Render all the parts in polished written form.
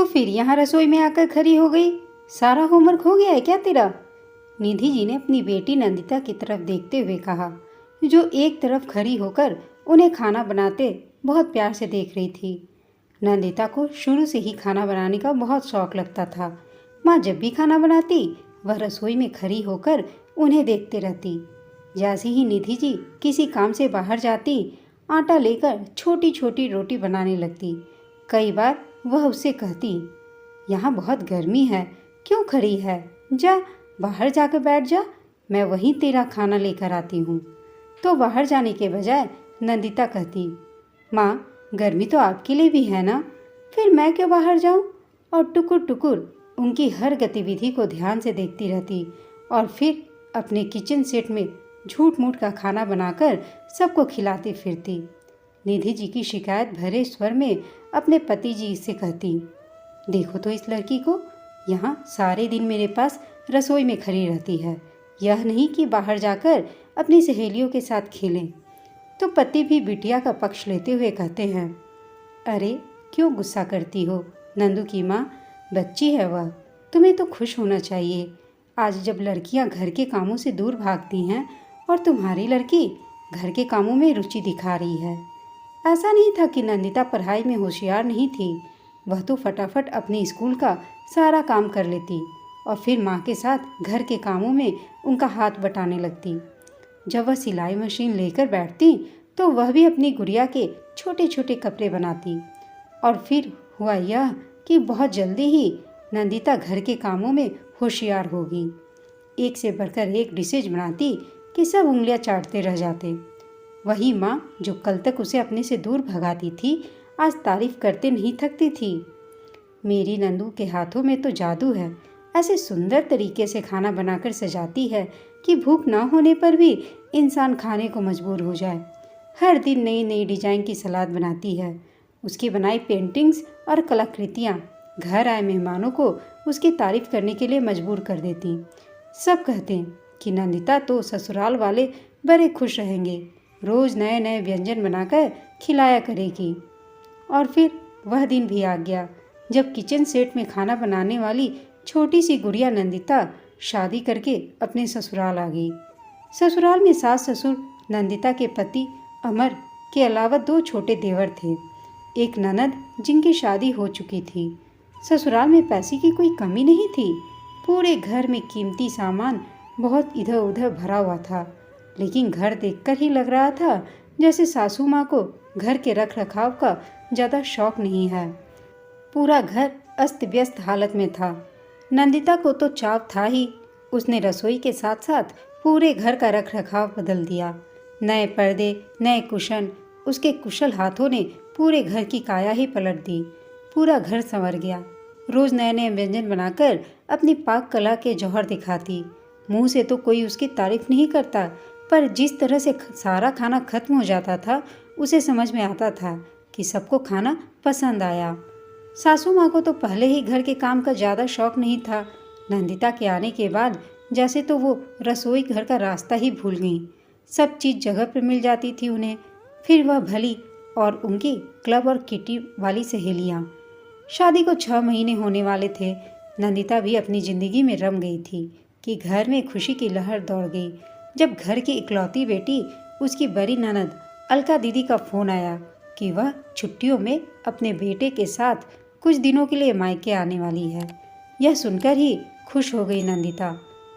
तो फिर यहाँ रसोई में आकर खड़ी हो गई। सारा होमवर्क हो गया है क्या तेरा? निधि जी ने अपनी बेटी नंदिता की तरफ देखते हुए कहा, जो एक तरफ खड़ी होकर उन्हें खाना बनाते बहुत प्यार से देख रही थी। नंदिता को शुरू से ही खाना बनाने का बहुत शौक लगता था। माँ जब भी खाना बनाती वह रसोई में खड़ी होकर उन्हें देखते रहती। जैसे ही निधि जी किसी काम से बाहर जाती, आटा लेकर छोटी छोटी रोटी बनाने लगती। कई बार वह उससे कहती, यहाँ बहुत गर्मी है, क्यों खड़ी है? जा बाहर जाकर बैठ जा, मैं वहीं तेरा खाना लेकर आती हूँ। तो बाहर जाने के बजाय नंदिता कहती, माँ गर्मी तो आपके लिए भी है ना, फिर मैं क्यों बाहर जाऊँ? और टुकुर टुकुर उनकी हर गतिविधि को ध्यान से देखती रहती और फिर अपने किचन सेट में झूठ मूठ का खाना बनाकर सबको खिलाती फिरती। निधि जी की शिकायत भरे स्वर में अपने पति जी से कहती, देखो तो इस लड़की को, यहाँ सारे दिन मेरे पास रसोई में खड़ी रहती है, यह नहीं कि बाहर जाकर अपनी सहेलियों के साथ खेलें। तो पति भी बिटिया का पक्ष लेते हुए कहते हैं, अरे क्यों गुस्सा करती हो नंदू की माँ, बच्ची है वह, तुम्हें तो खुश होना चाहिए। आज जब लड़कियां घर के कामों से दूर भागती हैं और तुम्हारी लड़की घर के कामों में रुचि दिखा रही है। ऐसा नहीं था कि नंदिता पढ़ाई में होशियार नहीं थी, वह तो फटाफट अपने स्कूल का सारा काम कर लेती और फिर माँ के साथ घर के कामों में उनका हाथ बटाने लगती। जब वह सिलाई मशीन लेकर बैठती तो वह भी अपनी गुड़िया के छोटे छोटे कपड़े बनाती। और फिर हुआ यह कि बहुत जल्दी ही नंदिता घर के कामों में होशियार होगी। एक से बढ़कर एक डिशेज बनाती कि सब उंगलियां चाटते रह जाते। वही माँ जो कल तक उसे अपने से दूर भगाती थी, आज तारीफ करते नहीं थकती थी। मेरी नंदू के हाथों में तो जादू है, ऐसे सुंदर तरीके से खाना बनाकर सजाती है कि भूख ना होने पर भी इंसान खाने को मजबूर हो जाए। हर दिन नई नई डिजाइन की सलाद बनाती है। उसकी बनाई पेंटिंग्स और कलाकृतियाँ घर आए मेहमानों को उसकी तारीफ करने के लिए मजबूर कर देती। सब कहते हैं कि नंदिता तो ससुराल वाले बड़े खुश रहेंगे, रोज़ नए नए व्यंजन बनाकर खिलाया करेगी। और फिर वह दिन भी आ गया जब किचन सेट में खाना बनाने वाली छोटी सी गुड़िया नंदिता शादी करके अपने ससुराल आ गई। ससुराल में सास ससुर, नंदिता के पति अमर के अलावा 2 छोटे देवर थे, एक ननद जिनकी शादी हो चुकी थी। ससुराल में पैसे की कोई कमी नहीं थी। पूरे घर में कीमती सामान बहुत इधर उधर भरा हुआ था, लेकिन घर देखकर ही लग रहा था जैसे सासू माँ को घर के रख रखाव का ज़्यादा शौक नहीं है। पूरा घर अस्त व्यस्त हालत में था। नंदिता को तो चाव था ही, उसने रसोई के साथ साथ पूरे घर का रख रखाव बदल दिया। नए पर्दे, नए कुशन, उसके कुशल हाथों ने पूरे घर की काया ही पलट दी। पूरा घर संवर गया। रोज़ नए नए व्यंजन बनाकर अपनी पाक कला के जौहर दिखाती। मुंह से तो कोई उसकी तारीफ नहीं करता, पर जिस तरह से सारा खाना खत्म हो जाता था उसे समझ में आता था कि सबको खाना पसंद आया। सासू माँ को तो पहले ही घर के काम का ज़्यादा शौक नहीं था। नंदिता के आने के बाद जैसे तो वो रसोई घर का रास्ता ही भूल गई। सब चीज़ जगह पर मिल जाती थी उन्हें। फिर वह भली और उनकी क्लब और किटी वाली सहेलियाँ। शादी को 6 महीने होने वाले थे। नंदिता भी अपनी ज़िंदगी में रम गई थी कि घर में खुशी की लहर दौड़ गई जब घर की इकलौती बेटी, उसकी बड़ी ननद अलका दीदी का फ़ोन आया कि वह छुट्टियों में अपने बेटे के साथ कुछ दिनों के लिए मायके आने वाली है। यह सुनकर ही खुश हो गई नंदिता,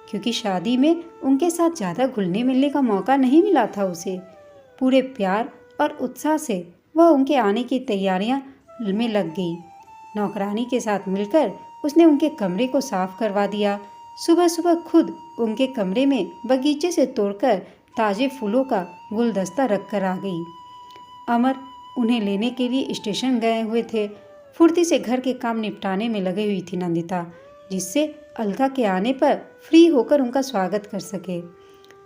क्योंकि शादी में उनके साथ ज़्यादा घुलने मिलने का मौका नहीं मिला था उसे। पूरे प्यार और उत्साह से वह उनके आने की तैयारियां में लग गई। नौकरानी के साथ मिलकर उसने उनके कमरे को साफ करवा दिया। सुबह सुबह खुद उनके कमरे में बगीचे से तोड़कर ताज़े फूलों का गुलदस्ता रख कर आ गई। अमर उन्हें लेने के लिए स्टेशन गए हुए थे। फुर्ती से घर के काम निपटाने में लगी हुई थी नंदिता, जिससे अलका के आने पर फ्री होकर उनका स्वागत कर सके।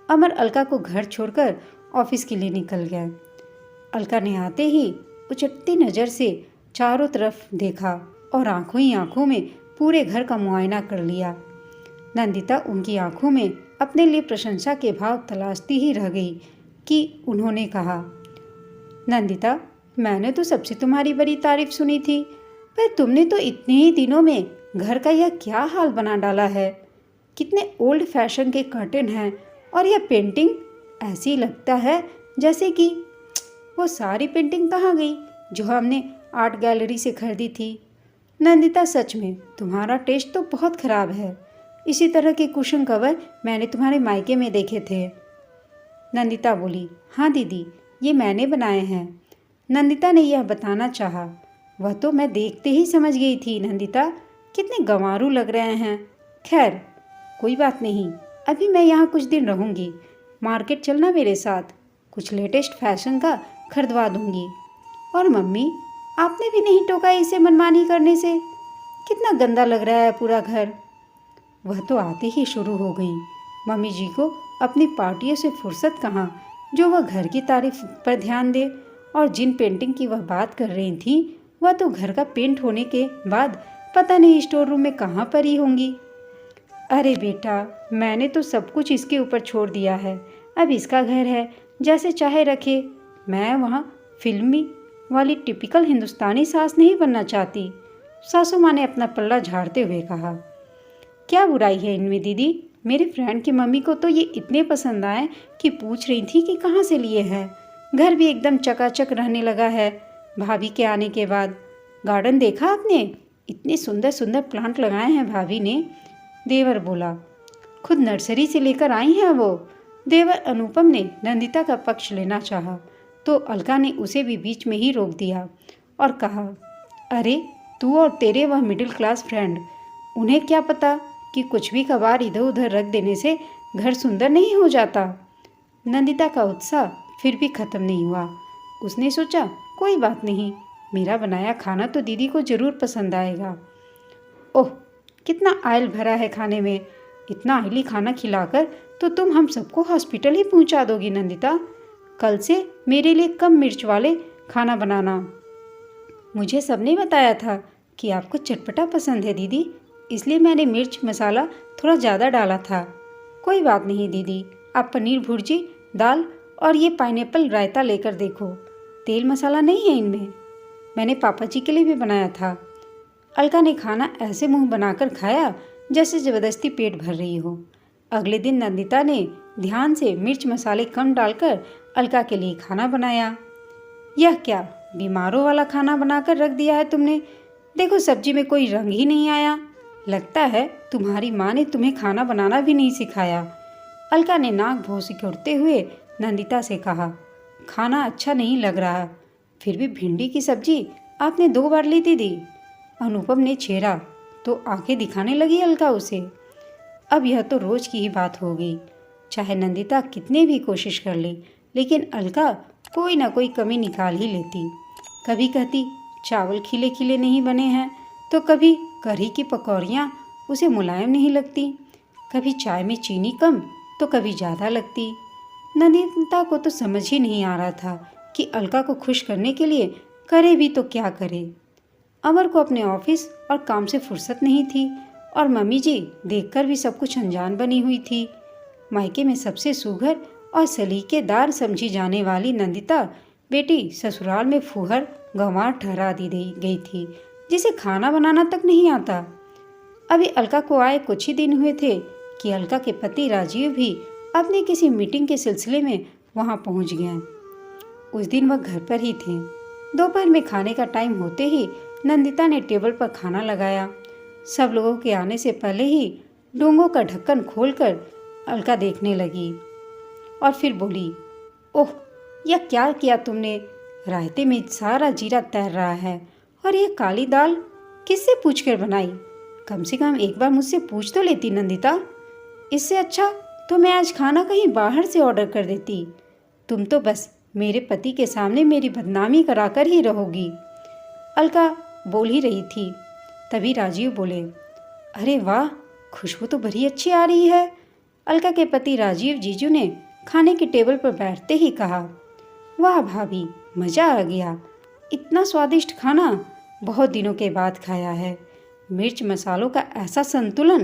अमर अलका को घर छोड़कर ऑफिस के लिए निकल गए। अलका ने आते ही उचटती नज़र से चारों तरफ देखा और आंखों ही आंखों में पूरे घर का मुआयना कर लिया। नंदिता उनकी आंखों में अपने लिए प्रशंसा के भाव तलाशती ही रह गई कि उन्होंने कहा, नंदिता, मैंने तो सबसे तुम्हारी बड़ी तारीफ सुनी थी। पर तुमने तो इतने ही दिनों में घर का यह क्या हाल बना डाला है। कितने ओल्ड फैशन के कर्टन हैं और यह पेंटिंग, ऐसी लगता है जैसे कि वो सारी पेंटिंग कहाँ गई जो हमने आर्ट गैलरी से खरीदी थी। नंदिता, सच में तुम्हारा टेस्ट तो बहुत ख़राब है। इसी तरह के कुशन कवर मैंने तुम्हारे मायके में देखे थे। नंदिता बोली, हाँ दीदी, ये मैंने बनाए हैं। नंदिता ने यह बताना चाहा। वह तो मैं देखते ही समझ गई थी नंदिता, कितने गंवारू लग रहे हैं। खैर कोई बात नहीं, अभी मैं यहाँ कुछ दिन रहूँगी। मार्केट चलना मेरे साथ, कुछ लेटेस्ट फैशन का खरीदवा दूँगी। और मम्मी, आपने भी नहीं टोका इसे मनमानी करने से? कितना गंदा लग रहा है पूरा घर। वह तो आते ही शुरू हो गई। मम्मी जी को अपनी पार्टियों से फुर्सत कहाँ जो वह घर की तारीफ पर ध्यान दे। और जिन पेंटिंग की वह बात कर रही थी वह तो घर का पेंट होने के बाद पता नहीं स्टोर रूम में कहाँ पड़ी होंगी। अरे बेटा, मैंने तो सब कुछ इसके ऊपर छोड़ दिया है। अब इसका घर है, जैसे चाहे रखे। मैं वहाँ फिल्मी वाली टिपिकल हिंदुस्तानी सास नहीं बनना चाहती। सासू माँ ने अपना पल्ला झाड़ते हुए कहा। क्या बुराई है इनमें दीदी? मेरे फ्रेंड की मम्मी को तो ये इतने पसंद आए कि पूछ रही थी कि कहाँ से लिए हैं। घर भी एकदम चकाचक रहने लगा है भाभी के आने के बाद। गार्डन देखा आपने? इतने सुंदर सुंदर प्लांट लगाए हैं भाभी ने। देवर बोला, खुद नर्सरी से लेकर आई हैं वो। देवर अनुपम ने नंदिता का पक्ष लेना चाहा तो अलका ने उसे भी बीच में ही रोक दिया और कहा, अरे तू और तेरे वह मिडिल क्लास फ्रेंड, उन्हें क्या पता कि कुछ भी कबार इधर उधर रख देने से घर सुंदर नहीं हो जाता। नंदिता का उत्साह फिर भी खत्म नहीं हुआ। उसने सोचा, कोई बात नहीं, मेरा बनाया खाना तो दीदी को ज़रूर पसंद आएगा। ओह, कितना ऑयल भरा है खाने में। इतना ऑयली खाना खिलाकर तो तुम हम सबको हॉस्पिटल ही पहुंचा दोगी नंदिता। कल से मेरे लिए कम मिर्च वाले खाना बनाना। मुझे सबने बताया था कि आपको चटपटा पसंद है दीदी, इसलिए मैंने मिर्च मसाला थोड़ा ज़्यादा डाला था। कोई बात नहीं दीदी, आप पनीर भुर्जी, दाल और ये पाइनएप्पल रायता लेकर देखो। तेल मसाला नहीं है इनमें। मैंने पापा जी के लिए भी बनाया था। अलका ने खाना ऐसे मुंह बनाकर खाया जैसे ज़बरदस्ती पेट भर रही हो। अगले दिन नंदिता ने ध्यान से मिर्च मसाले कम डालकर अलका के लिए खाना बनाया। यह क्या बीमारों वाला खाना बनाकर रख दिया है तुमने? देखो सब्जी में कोई रंग ही नहीं आया। लगता है तुम्हारी माँ ने तुम्हें खाना बनाना भी नहीं सिखाया। अलका ने नाक भौं सिकुड़ते हुए नंदिता से कहा, खाना अच्छा नहीं लग रहा। फिर भी भिंडी की सब्जी आपने 2 बार ली दीदी। अनुपम ने छेड़ा तो आंखें दिखाने लगी अलका उसे। अब यह तो रोज की ही बात हो गई। चाहे नंदिता कितने भी कोशिश कर ले, लेकिन अलका कोई ना कोई कमी निकाल ही लेती। कभी कहती चावल खिले खिले नहीं बने हैं, तो कभी कढ़ी की पकौड़ियाँ उसे मुलायम नहीं लगती, कभी चाय में चीनी कम तो कभी ज़्यादा लगती। नंदिता को तो समझ ही नहीं आ रहा था कि अलका को खुश करने के लिए करे भी तो क्या करे। अमर को अपने ऑफिस और काम से फुर्सत नहीं थी और मम्मी जी देखकर भी सब कुछ अनजान बनी हुई थी। मायके में सबसे सुघर और सलीकेदार समझी जाने वाली नंदिता बेटी ससुराल में फूहड़ गंवार ठहरा दी गई थी, जिसे खाना बनाना तक नहीं आता। अभी अलका को आए कुछ ही दिन हुए थे कि अलका के पति राजीव भी अपनी किसी मीटिंग के सिलसिले में वहां पहुंच गए। उस दिन वह घर पर ही थे। दोपहर में खाने का टाइम होते ही नंदिता ने टेबल पर खाना लगाया। सब लोगों के आने से पहले ही डोंगों का ढक्कन खोलकर अलका देखने लगी और फिर बोली, ओह, यह क्या किया तुमने? रायते में सारा जीरा तैर रहा है और ये काली दाल किससे पूछकर बनाई? कम से कम एक बार मुझसे पूछ तो लेती नंदिता। इससे अच्छा तो मैं आज खाना कहीं बाहर से ऑर्डर कर देती। तुम तो बस मेरे पति के सामने मेरी बदनामी कराकर ही रहोगी। अलका बोल ही रही थी, तभी राजीव बोले, अरे वाह, खुशबू तो बड़ी अच्छी आ रही है। अलका के पति राजीव जीजू ने खाने की टेबल पर बैठते ही कहा, वाह भाभी, मज़ा आ गया। इतना स्वादिष्ट खाना बहुत दिनों के बाद खाया है। मिर्च मसालों का ऐसा संतुलन,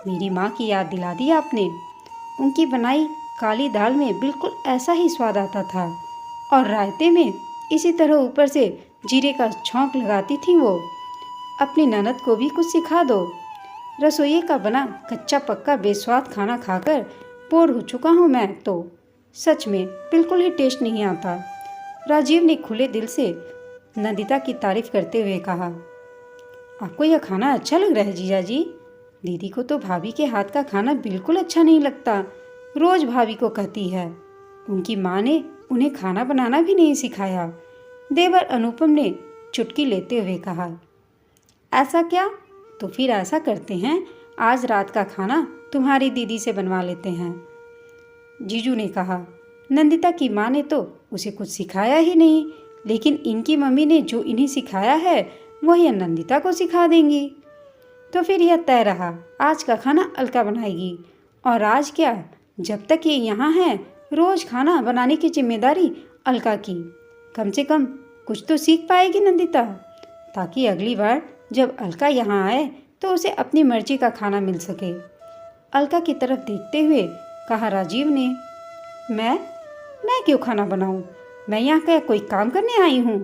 मेरी माँ की याद दिला दी आपने। उनकी बनाई काली दाल में बिल्कुल ऐसा ही स्वाद आता था और रायते में इसी तरह ऊपर से जीरे का छौंक लगाती थी वो। अपनी ननद को भी कुछ सिखा दो। रसोइये का बना कच्चा पक्का बेस्वाद खाना खाकर बोर हो चुका हूँ मैं तो। सच में बिल्कुल ही टेस्ट नहीं आता। राजीव ने खुले दिल से नंदिता की तारीफ करते हुए कहा। आपको यह खाना अच्छा लग रहा है जीजा जी? दीदी को तो भाभी के हाथ का खाना बिल्कुल अच्छा नहीं लगता। रोज भाभी को कहती है। उनकी माँ ने उन्हें खाना बनाना भी नहीं सिखाया। देवर अनुपम ने चुटकी लेते हुए कहा। ऐसा क्या? तो फिर ऐसा करते हैं, आज रात का खाना तुम्हारी दीदी से बनवा लेते हैं, जीजू ने कहा। नंदिता की माँ ने तो उसे कुछ सिखाया ही नहीं, लेकिन इनकी मम्मी ने जो इन्हें सिखाया है वह यह नंदिता को सिखा देंगी। तो फिर यह तय रहा, आज का खाना अलका बनाएगी। और आज क्या, जब तक ये यहाँ है रोज खाना बनाने की जिम्मेदारी अलका की। कम से कम कुछ तो सीख पाएगी नंदिता, ताकि अगली बार जब अलका यहाँ आए तो उसे अपनी मर्जी का खाना मिल सके। अलका की तरफ देखते हुए कहा राजीव ने। मैं क्यों खाना बनाऊं? मैं यहाँ का कोई काम करने आई हूँ?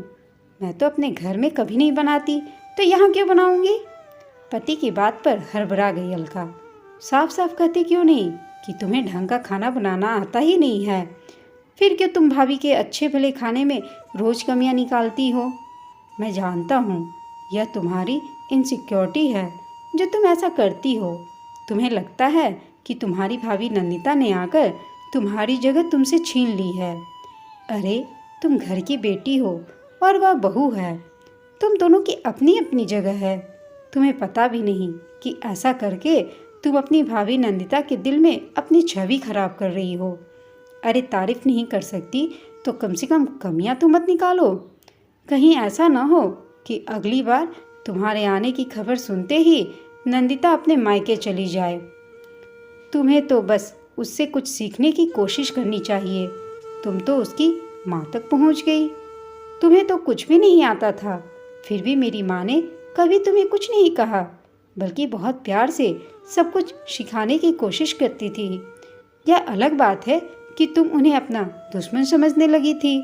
मैं तो अपने घर में कभी नहीं बनाती, तो यहाँ क्यों बनाऊंगी? पति की बात पर हड़बड़ा गई अलका। साफ साफ कहती क्यों नहीं कि तुम्हें ढंग का खाना बनाना आता ही नहीं है? फिर क्यों तुम भाभी के अच्छे भले खाने में रोज कमियां निकालती हो? मैं जानता हूँ यह तुम्हारी इनसिक्योरिटी है जो तुम ऐसा करती हो। तुम्हें लगता है कि तुम्हारी भाभी नंदिता ने आकर तुम्हारी जगह तुमसे छीन ली है। अरे तुम घर की बेटी हो और वह बहू है। तुम दोनों की अपनी अपनी जगह है। तुम्हें पता भी नहीं कि ऐसा करके तुम अपनी भाभी नंदिता के दिल में अपनी छवि खराब कर रही हो। अरे तारीफ नहीं कर सकती तो कम से कम कमियां तो मत निकालो। कहीं ऐसा ना हो कि अगली बार तुम्हारे आने की खबर सुनते ही नंदिता अपने मायके चली जाए। तुम्हें तो बस उससे कुछ सीखने की कोशिश करनी चाहिए। तुम तो उसकी माँ तक पहुँच गई। तुम्हें तो कुछ भी नहीं आता था, फिर भी मेरी माँ ने कभी तुम्हें कुछ नहीं कहा, बल्कि बहुत प्यार से सब कुछ सिखाने की कोशिश करती थी। यह अलग बात है कि तुम उन्हें अपना दुश्मन समझने लगी थी।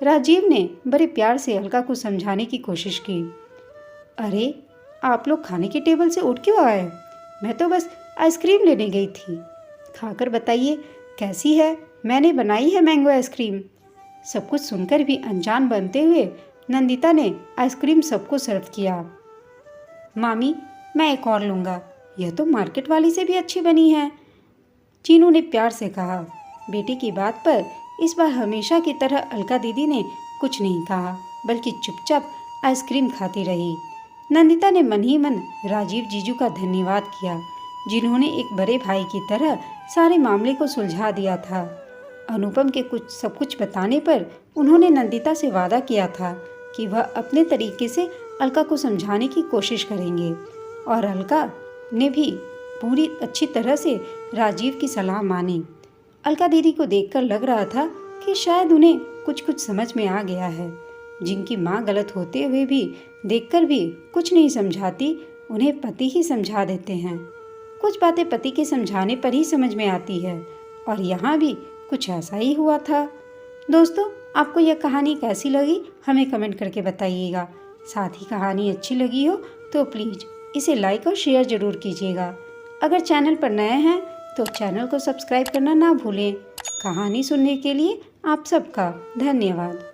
राजीव ने बड़े प्यार से अलका को समझाने की कोशिश की। अरे आप लोग खाने के टेबल से उठ क्यों आए? मैं तो बस आइसक्रीम लेने गई थी। खाकर बताइए कैसी है? मैंने बनाई है मैंगो आइसक्रीम। सब कुछ सुनकर भी अनजान बनते हुए नंदिता ने आइसक्रीम सबको सर्व किया। मामी मैं एक और लूँगा, यह तो मार्केट वाली से भी अच्छी बनी है, चीनू ने प्यार से कहा। बेटी की बात पर इस बार हमेशा की तरह अलका दीदी ने कुछ नहीं कहा, बल्कि चुपचाप आइसक्रीम खाती रही। नंदिता ने मन ही मन राजीव जीजू का धन्यवाद किया, जिन्होंने एक बड़े भाई की तरह सारे मामले को सुलझा दिया था। अनुपम के सब कुछ बताने पर उन्होंने नंदिता से वादा किया था कि वह अपने तरीके से अलका को समझाने की कोशिश करेंगे, और अलका ने भी पूरी अच्छी तरह से राजीव की सलाह मानी। अलका दीदी को देखकर लग रहा था कि शायद उन्हें कुछ कुछ समझ में आ गया है। जिनकी माँ गलत होते हुए भी देखकर भी कुछ नहीं समझाती, उन्हें पति ही समझा देते हैं। कुछ बातें पति के समझाने पर ही समझ में आती है, और यहाँ भी कुछ ऐसा ही हुआ था। दोस्तों, आपको यह कहानी कैसी लगी हमें कमेंट करके बताइएगा। साथ ही कहानी अच्छी लगी हो तो प्लीज़ इसे लाइक और शेयर ज़रूर कीजिएगा। अगर चैनल पर नए हैं तो चैनल को सब्सक्राइब करना ना भूलें। कहानी सुनने के लिए आप सबका धन्यवाद।